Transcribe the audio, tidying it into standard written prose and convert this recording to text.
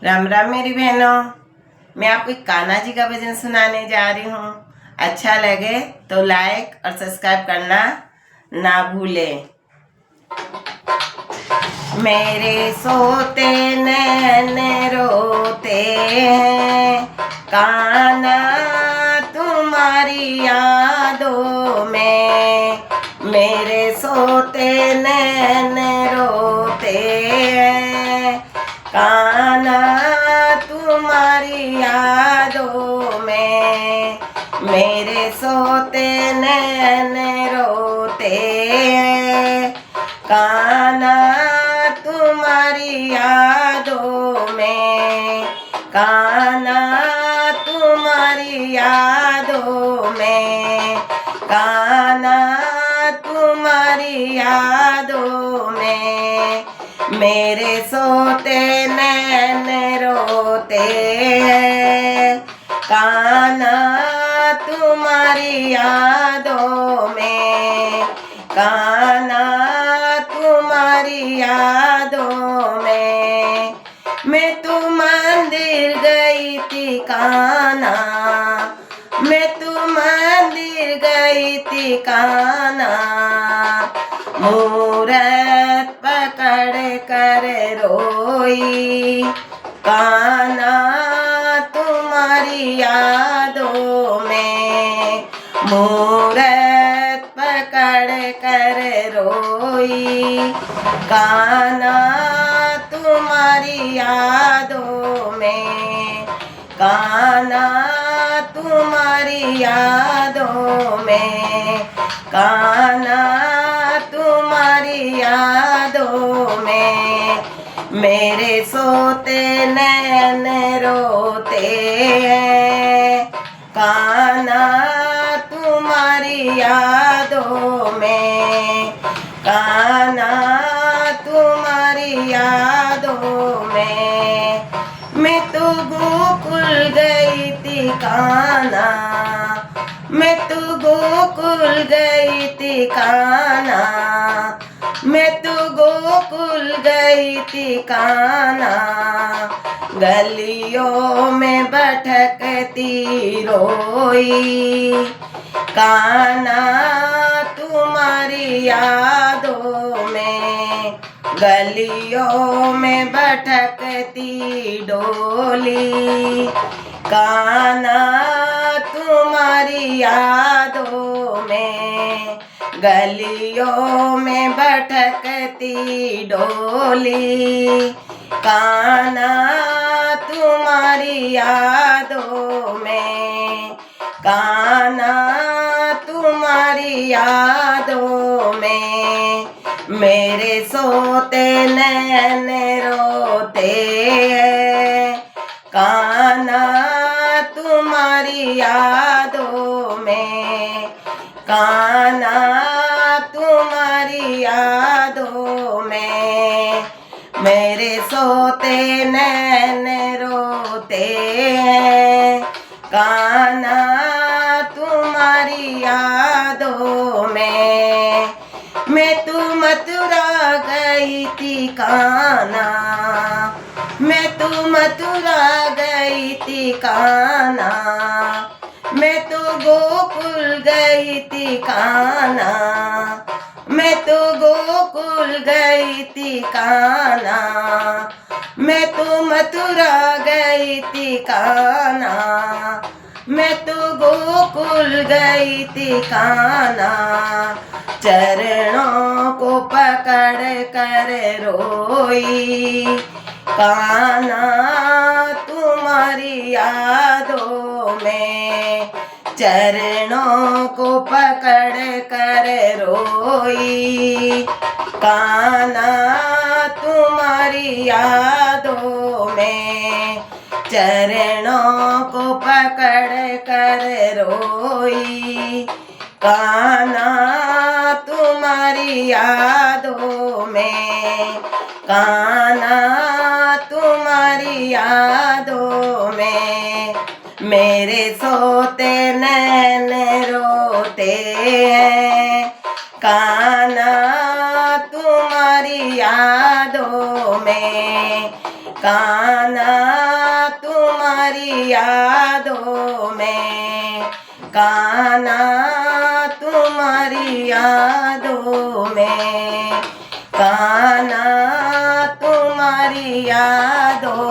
राम राम मेरी बहनों। मैं आपको एक कान्हा जी का भजन सुनाने जा रही हूँ। अच्छा लगे तो लाइक और सब्सक्राइब करना ना भूलें। मेरे सोते नैन रोते हैं कान्हा तुम्हारी यादों में। मेरे सोते नैन रोते हैं कान्हा तुम्हारी यादों में। मेरे सोते नैन रोते हैं कान्हा तुम्हारी यादों में। कान्हा तुम्हारी यादों में। कान्हा तुम्हारी यादों में। मेरे सोते नैन रोते हैं कान्हा तुम्हारी यादों में। कान्हा तुम्हारी यादों में। मैं तो मंदिर गई थी कान्हा। मैं तो मंदिर गई थी कान्हा। मूरत पकड़ कर रोई कान्हा तुम्हारी यादों में। मूरत पकड़ कर रोई कान्हा तुम्हारी यादों में। कान्हा तुम्हारी यादों में। कान्हा तुम्हारी यादों में। मेरे सोते नैन रोते हैं कान्हा तुम्हारी यादों में। कान्हा तुम्हारी यादों में। मैं तो गोकुल गई थी कान्हा। मैं तो गोकुल गई थी कान्हा। मैं तो गोकुल गई थी कान्हा। गलियों में भटकती रोई कान्हा तुम्हारी यादों में। गलियों में भटकती डोली कान्हा तुम्हारी यादों में। गलियों में भटकती डोली कान्हा तुम्हारी यादों में। कान्हा तुम्हारी यादों में। मेरे सोते नैन रोते हैं कान्हा तुम्हारी यादों में। कान्हा तुम्हारी यादों में। मेरे सोते नैन रोते हैं कान्हा तुम्हारी यादों में। मैं तो मथुरा गई थी कान्हा। मैं तो मथुरा गई थी कान्हा। मैं तो गोकुल गई थी कान्हा। मैं तो गोकुल गई थी कान्हा। मैं तो मथुरा गई थी कान्हा। मैं तो गोकुल गई थी कान्हा। चरणों को पकड़ कर रोई कान्हा तुम्हारी यादों में। चरणों को पकड़ कर रोई कान्हा तुम्हारी यादों में। चरणों को पकड़ कर रोई कान्हा तुम्हारी यादों में। कान्हा तुम्हारी यादों में। मेरे सोते नैन रोते हैं कान्हा तुम्हारी यादों में। कान्हा तुम्हारी यादों में, कान्हा तुम्हारी यादों में, कान्हा तुम्हारी यादों